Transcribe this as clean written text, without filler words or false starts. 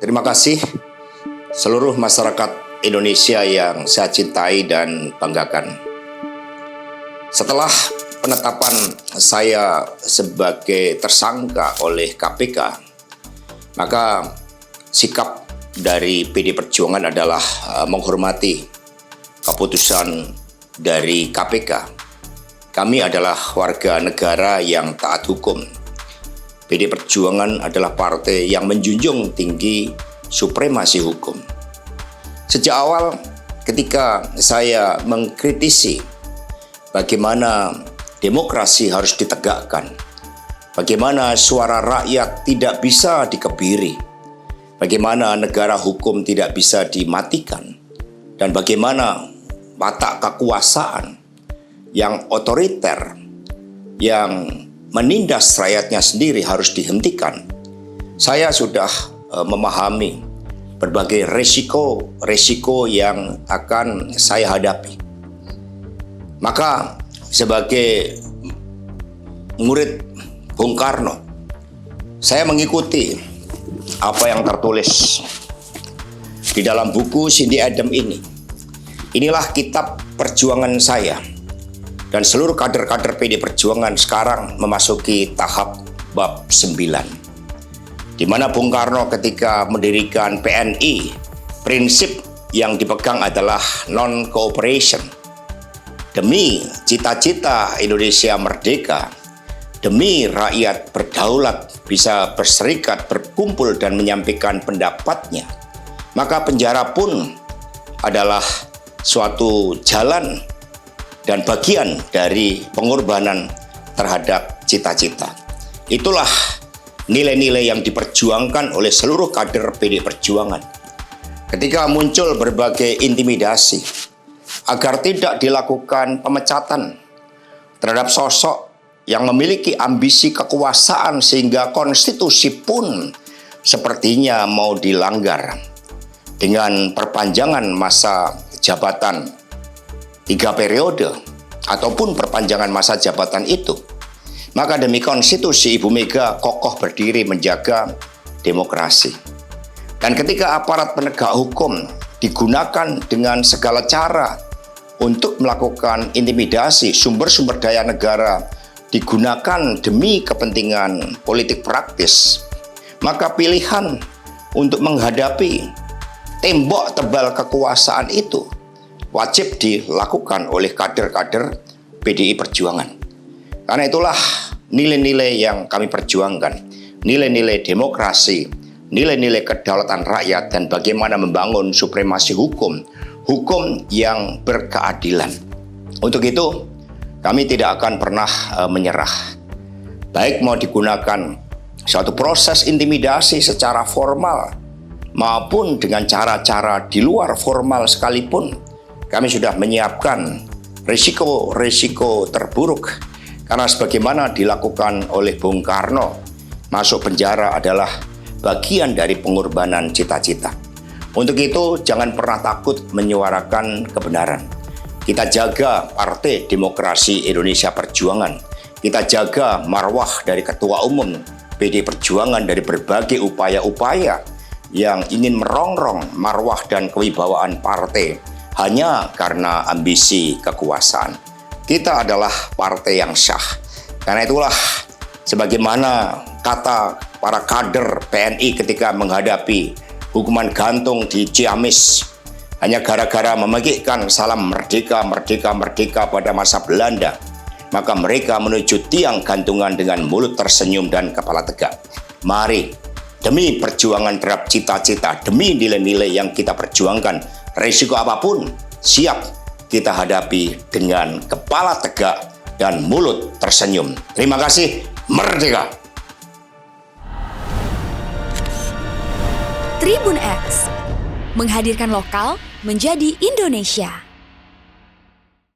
Terima kasih seluruh masyarakat Indonesia yang saya cintai dan banggakan. Setelah penetapan saya sebagai tersangka oleh KPK, maka sikap dari PD Perjuangan adalah menghormati keputusan dari KPK. Kami adalah warga negara yang taat hukum. PD Perjuangan adalah partai yang menjunjung tinggi supremasi hukum. Sejak awal ketika saya mengkritisi bagaimana demokrasi harus ditegakkan, bagaimana suara rakyat tidak bisa dikebiri, bagaimana negara hukum tidak bisa dimatikan, dan bagaimana watak kekuasaan yang otoriter, yang menindas rakyatnya sendiri harus dihentikan. Saya sudah memahami berbagai resiko yang akan saya hadapi. Maka sebagai murid Bung Karno, saya mengikuti apa yang tertulis di dalam buku Cindy Adams ini. Inilah kitab perjuangan saya. Dan seluruh kader-kader PD Perjuangan sekarang memasuki tahap bab 9. Di mana Bung Karno ketika mendirikan PNI, prinsip yang dipegang adalah non-cooperation. Demi cita-cita Indonesia merdeka, demi rakyat berdaulat bisa berserikat, berkumpul dan menyampaikan pendapatnya, maka penjara pun adalah suatu jalan dan bagian dari pengorbanan terhadap cita-cita. Itulah nilai-nilai yang diperjuangkan oleh seluruh kader PD Perjuangan. Ketika muncul berbagai intimidasi agar tidak dilakukan pemecatan terhadap sosok yang memiliki ambisi kekuasaan sehingga konstitusi pun sepertinya mau dilanggar dengan perpanjangan masa jabatan 3 periode ataupun perpanjangan masa jabatan itu, maka demi konstitusi Ibu Mega kokoh berdiri menjaga demokrasi. Dan ketika aparat penegak hukum digunakan dengan segala cara untuk melakukan intimidasi, sumber-sumber daya negara digunakan demi kepentingan politik praktis, maka pilihan untuk menghadapi tembok tebal kekuasaan itu wajib dilakukan oleh kader-kader PDI Perjuangan. Karena itulah nilai-nilai yang kami perjuangkan, nilai-nilai demokrasi, nilai-nilai kedaulatan rakyat, dan bagaimana membangun supremasi hukum, hukum yang berkeadilan. Untuk itu, kami tidak akan pernah menyerah. Baik mau digunakan suatu proses intimidasi secara formal maupun dengan cara-cara di luar formal sekalipun, kami sudah menyiapkan risiko-risiko terburuk. Karena sebagaimana dilakukan oleh Bung Karno, masuk penjara adalah bagian dari pengorbanan cita-cita. Untuk itu, jangan pernah takut menyuarakan kebenaran. Kita jaga Partai Demokrasi Indonesia Perjuangan. Kita jaga marwah dari Ketua Umum PD Perjuangan dari berbagai upaya-upaya yang ingin merongrong marwah dan kewibawaan partai hanya karena ambisi kekuasaan. Kita adalah partai yang syah. Karena itulah sebagaimana kata para kader PNI ketika menghadapi hukuman gantung di Ciamis hanya gara-gara memegihkan salam merdeka, merdeka, merdeka pada masa Belanda, maka mereka menuju tiang gantungan dengan mulut tersenyum dan kepala tegak. Mari, demi perjuangan terhadap cita-cita, demi nilai-nilai yang kita perjuangkan, risiko apapun siap kita hadapi dengan kepala tegak dan mulut tersenyum. Terima kasih, merdeka! Tribun X menghadirkan lokal menjadi Indonesia.